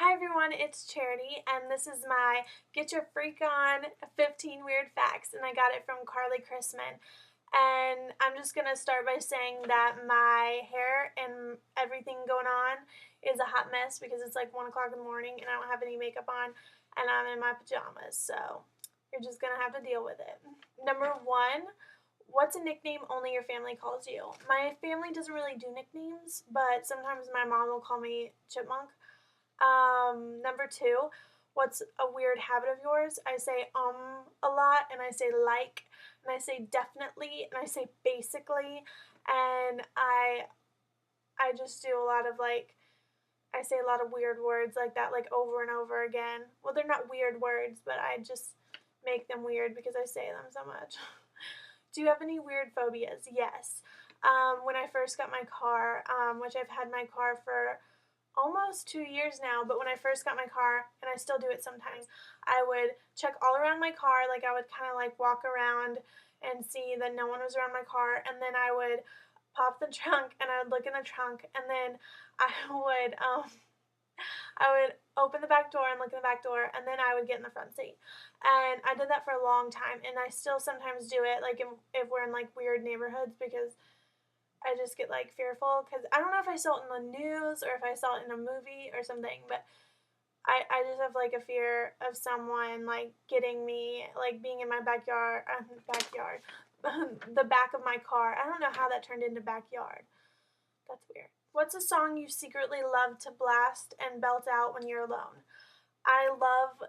Hi everyone, it's Charity, and this is my Get Your Freak On 15 Weird Facts, and I got it from carlycristman. And I'm just going to start by saying that my hair and everything going on is a hot mess because it's like 1 o'clock in the morning and I don't have any makeup on and I'm in my pajamas, so you're just going to have to deal with it. Number 1, what's a nickname only your family calls you? My family doesn't really do nicknames, but sometimes my mom will call me Chipmunk. Number 2, what's a weird habit of yours? I say a lot, and I say like, and I say definitely, and I say basically, and I just do a lot of I say a lot of weird words like that, like over and over again. Well, they're not weird words, but I just make them weird because I say them so much. Do you have any weird phobias? Yes. When I first got my car, which I've had my car for almost 2 years now, but when I first got my car, and I still do it sometimes, I would check all around my car, like I would kind of like walk around and see that no one was around my car, and then I would pop the trunk and I would look in the trunk, and then I would open the back door and look in the back door, and then I would get in the front seat. And I did that for a long time, and I still sometimes do it, like if we're in like weird neighborhoods, because I just get like fearful because I don't know if I saw it in the news or if I saw it in a movie or something, but I just have like a fear of someone like getting me, like being in my backyard, the back of my car. I don't know how that turned into backyard. That's weird. What's a song you secretly love to blast and belt out when you're alone? I love,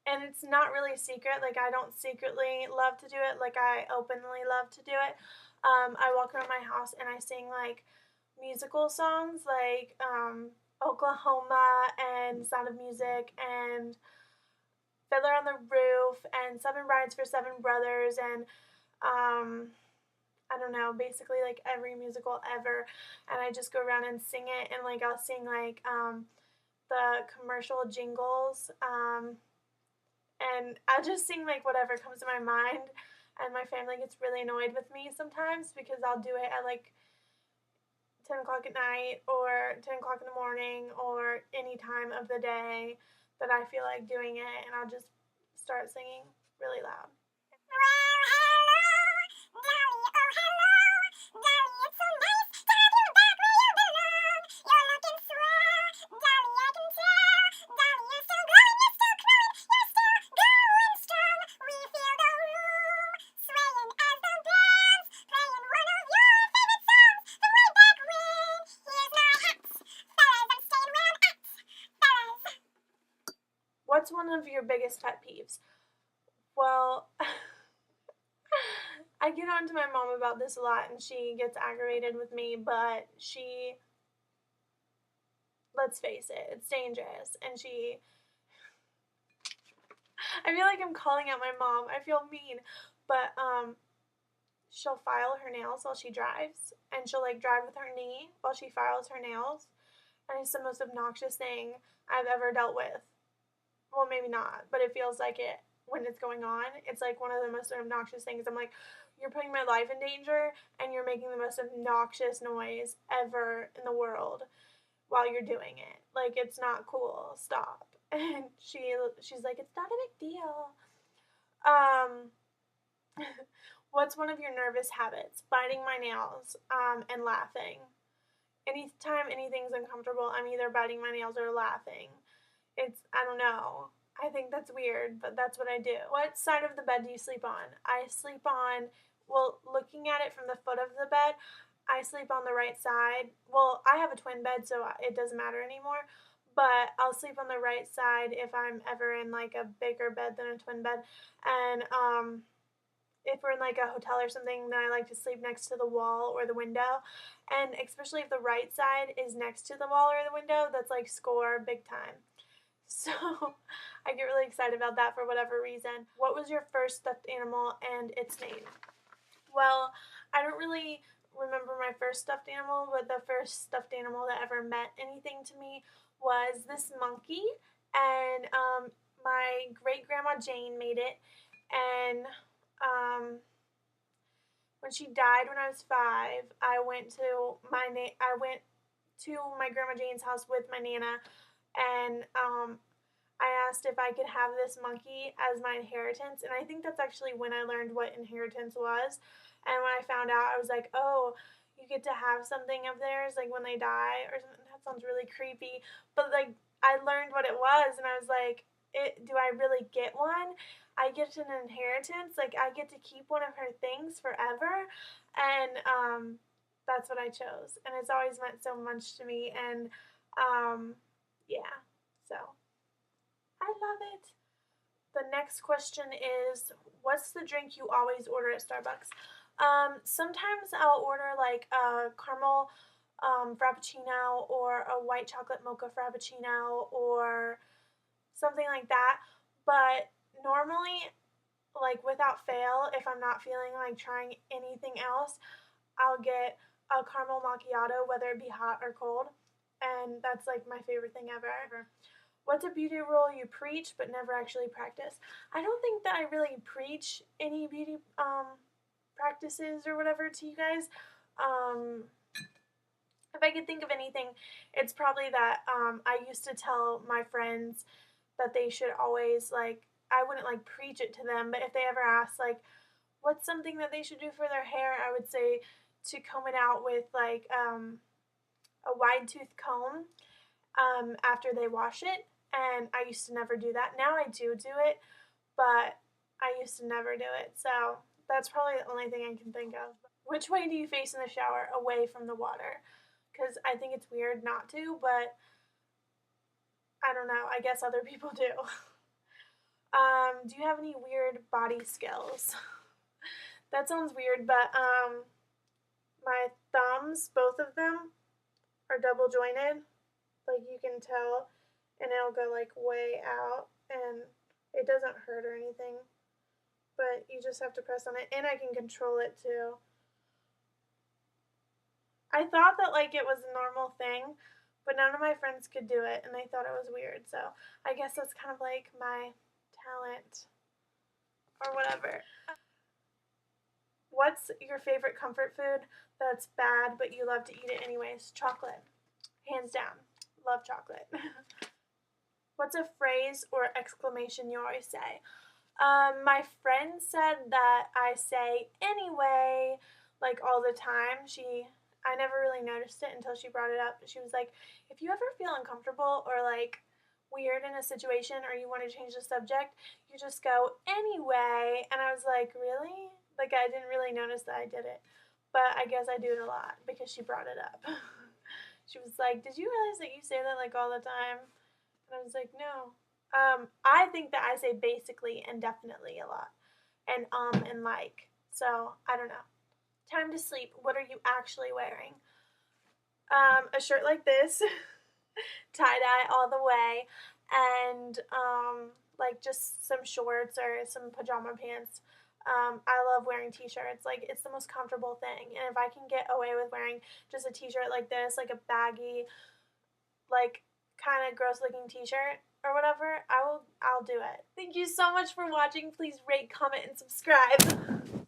and it's not really secret, like I don't secretly love to do it, like I openly love to do it. I walk around my house and I sing like musical songs like Oklahoma and Sound of Music and Fiddler on the Roof and Seven Brides for Seven Brothers and I don't know, basically like every musical ever, and I just go around and sing it, and like I'll sing like the commercial jingles, and I just sing like whatever comes to my mind, and my family gets really annoyed with me sometimes because I'll do it at like 10 o'clock at night or 10 o'clock in the morning or any time of the day that I feel like doing it, and I'll just start singing really loud. What's one of your biggest pet peeves? Well, I get on to my mom about this a lot, and she gets aggravated with me, but let's face it, it's dangerous, and I feel like I'm calling out my mom. I feel mean, but she'll file her nails while she drives, and she'll like drive with her knee while she files her nails, and it's the most obnoxious thing I've ever dealt with. Well, maybe not, but it feels like it when it's going on. It's like one of the most obnoxious things. I'm like, you're putting my life in danger, and you're making the most obnoxious noise ever in the world while you're doing it. Like, it's not cool. Stop. And she's like, it's not a big deal. What's one of your nervous habits? Biting my nails, and laughing. Anytime anything's uncomfortable, I'm either biting my nails or laughing. I don't know. I think that's weird, but that's what I do. What side of the bed do you sleep on? I sleep on, well, looking at it from the foot of the bed, I sleep on the right side. Well, I have a twin bed, so it doesn't matter anymore, but I'll sleep on the right side if I'm ever in like a bigger bed than a twin bed. And if we're in like a hotel or something, then I like to sleep next to the wall or the window. And especially if the right side is next to the wall or the window, that's like score big time. So I get really excited about that for whatever reason. What was your first stuffed animal and its name? Well, I don't really remember my first stuffed animal, but the first stuffed animal that ever meant anything to me was this monkey, and my great-grandma Jane made it, and when she died when I was 5, I went to my Grandma Jane's house with my Nana, and I asked if I could have this monkey as my inheritance, and I think that's actually when I learned what inheritance was. And when I found out, I was like, oh, you get to have something of theirs, like when they die or something. That sounds really creepy. But like, I learned what it was, and I was like, do I really get one? I get an inheritance. Like, I get to keep one of her things forever. And that's what I chose. And it's always meant so much to me. And yeah, so. I love it. The next question is, what's the drink you always order at Starbucks? Sometimes I'll order like a caramel frappuccino or a white chocolate mocha frappuccino or something like that. But normally, like without fail, if I'm not feeling like trying anything else, I'll get a caramel macchiato, whether it be hot or cold. And that's like my favorite thing ever. What's a beauty rule you preach but never actually practice? I don't think that I really preach any beauty practices or whatever to you guys. If I could think of anything, it's probably that I used to tell my friends that they should always, like, I wouldn't like preach it to them, but if they ever asked like what's something that they should do for their hair, I would say to comb it out with like a wide tooth comb after they wash it. And I used to never do that. Now I do it, but I used to never do it. So that's probably the only thing I can think of. Which way do you face in the shower? Away from the water. Because I think it's weird not to, but I don't know. I guess other people do. Do you have any weird body skills? That sounds weird, but my thumbs, both of them, are double jointed. Like you can tell, and it'll go like way out, and it doesn't hurt or anything, but you just have to press on it, and I can control it too. I thought that like it was a normal thing, but none of my friends could do it, and they thought it was weird, so I guess that's kind of like my talent or whatever. What's your favorite comfort food that's bad but you love to eat it anyways? Chocolate. Hands down. Love chocolate. What's a phrase or exclamation you always say? My friend said that I say anyway, like all the time. I never really noticed it until she brought it up. She was like, if you ever feel uncomfortable or like weird in a situation or you want to change the subject, you just go anyway. And I was like, really? Like I didn't really notice that I did it. But I guess I do it a lot because she brought it up. She was like, did you realize that you say that like all the time? And I was like, no. I think that I say basically and definitely a lot. And like. So, I don't know. Time to sleep. What are you actually wearing? A shirt like this, tie-dye all the way, and like just some shorts or some pajama pants. I love wearing t-shirts. Like, it's the most comfortable thing. And if I can get away with wearing just a t-shirt like this, like a baggy, like kind of gross looking t-shirt or whatever, I'll do it. Thank you so much for watching. Please rate, comment, and subscribe.